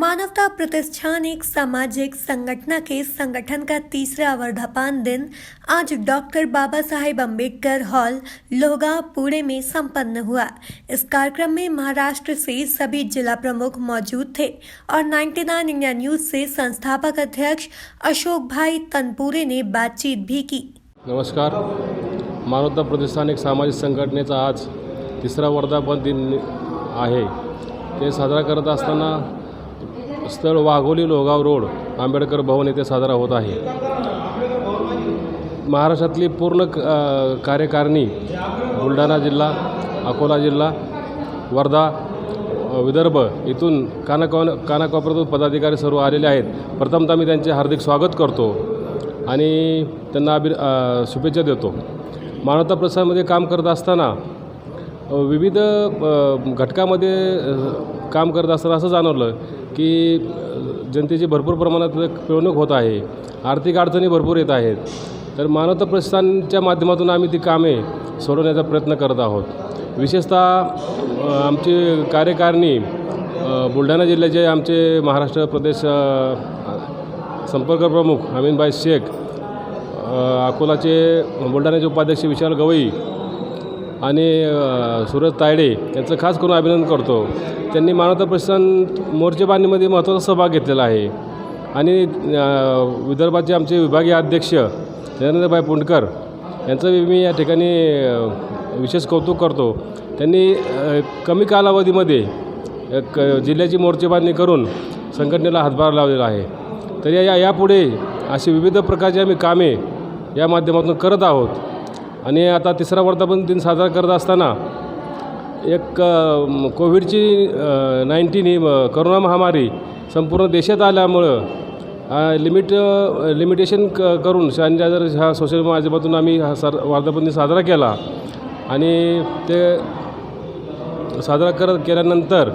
मानवता प्रतिष्ठान एक सामाजिक संगठन के संगठन का तीसरा वर्धापन दिन आज डॉक्टर बाबा साहेब अम्बेडकर हॉल लोहगांव पुणे में संपन्न हुआ। इस कार्यक्रम में महाराष्ट्र से सभी जिला प्रमुख मौजूद थे और 99 इंडिया न्यूज से संस्थापक अध्यक्ष अशोक भाई तनपुरे ने बातचीत भी की। नमस्कार। मानवता प्रतिष्ठान एक सामाजिक संघटनेचा आज तिसरा वर्धापन दिन आहे। ते साजरा करत असताना स्थळ वाघोली लोहगाव रोड आंबेडकर भवन येथे साजरा होत आहे। महाराष्ट्रातली पूर्ण कार्यकारिणी बुलढाणा जिल्हा, अकोला जिल्हा, वर्धा, विदर्भ इथून कानाकोपऱ्यातून पदाधिकारी सर्व आलेले आहेत। प्रथमतः मी त्यांचे हार्दिक स्वागत करतो आणि त्यांना शुभेच्छा देतो। मानवता प्रतिष्ठानमध्ये काम करत असताना विविध घटकामध्ये काम करत असताना असं जाणवलं की जनतेची भरपूर प्रमाणात पिळवणूक होत आहे, आर्थिक अडचणी भरपूर येत आहेत। तर मानवता प्रतिष्ठानच्या माध्यमातून आम्ही ती कामे सोडवण्याचा प्रयत्न करत आहोत। विशेषतः आमची कार्यकारिणी बुलढाणा जिल्ह्याचे आमचे महाराष्ट्र प्रदेश संपर्क प्रमुख अमीनभाई शेख, अकोलाचे बुलढाण्याचे उपाध्यक्ष विशाल गवई आणि सूरज तायडे यांचं खास करून अभिनंदन करतो। त्यांनी मानवता प्रतिष्ठान मोर्चेबांधणीमध्ये महत्त्वाचा सहभाग घेतलेला आहे आणि विदर्भाचे आमचे विभागीय अध्यक्ष नरेंद्रभाई पुंडकर यांचं मी या ठिकाणी विशेष कौतुक करतो। त्यांनी कमी कालावधीमध्ये जिल्ह्याची मोर्चेबांधणी करून संघटनेला हातभार लावलेला आहे। तर यापुढे अशी विविध प्रकारची आम्ही कामे या माध्यमातून करत आहोत आणि आता तिसरा वर्धापन दिन साजरा करत असताना एक कोविडची 19 ही करोना महामारी संपूर्ण देशात आल्यामुळं लिमिटेशन करून सॅनिटायझर ह्या सोशल माध्यमातून आम्ही हा वर्धापन दिन साजरा केला आणि ते साजरा केल्यानंतर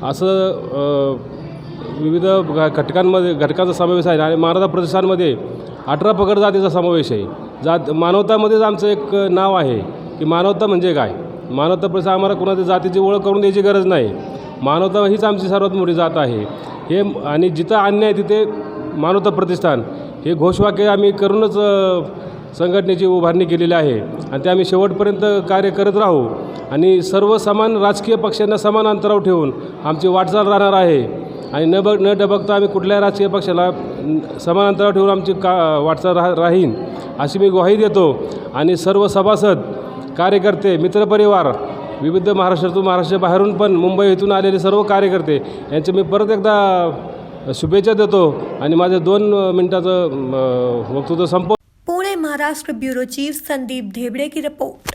असं विविध घटकांचा समावेश आहे आणि मानवता प्रतिष्ठानमध्ये 18 पगड जातीचा समावेश आहे। मानवतामध्येच आमचं एक नाव आहे की मानवता म्हणजे काय। मानवता प्रतिष्ठान आम्हाला कोणाच्या जातीची ओळख करून द्यायची गरज नाही। मानवता हीच आमची सर्वात मोठी जात आहे हे आणि जिथं अन्याय तिथे मानवता प्रतिष्ठान हे घोषवाक्य आम्ही करूनच संघटनेची उभारणी केलेली आहे आणि ते आम्ही शेवटपर्यंत कार्य करत राहू आणि सर्व समान राजकीय पक्षांना समान अंतरावर ठेवून आमची वाटचाल राहणार आहे आणि न डबकता आम्ही कुठल्याही राजकीय पक्षाला समान अंतरावर ठेवून आमची वाटचाल राहीन अशी मी ग्वाही देतो। आणि सर्व सभासद, कार्यकर्ते, मित्रपरिवार, विविध महाराष्ट्राबाहेरून पण मुंबई इथून आलेले सर्व कार्यकर्ते यांचे मी परत एकदा शुभेच्छा देतो आणि माझे 2 मिनिटाचं वक्तव्य संपवतो। पुणे महाराष्ट्र ब्यूरो चीफ संदीप धेबड़े की रिपोर्ट।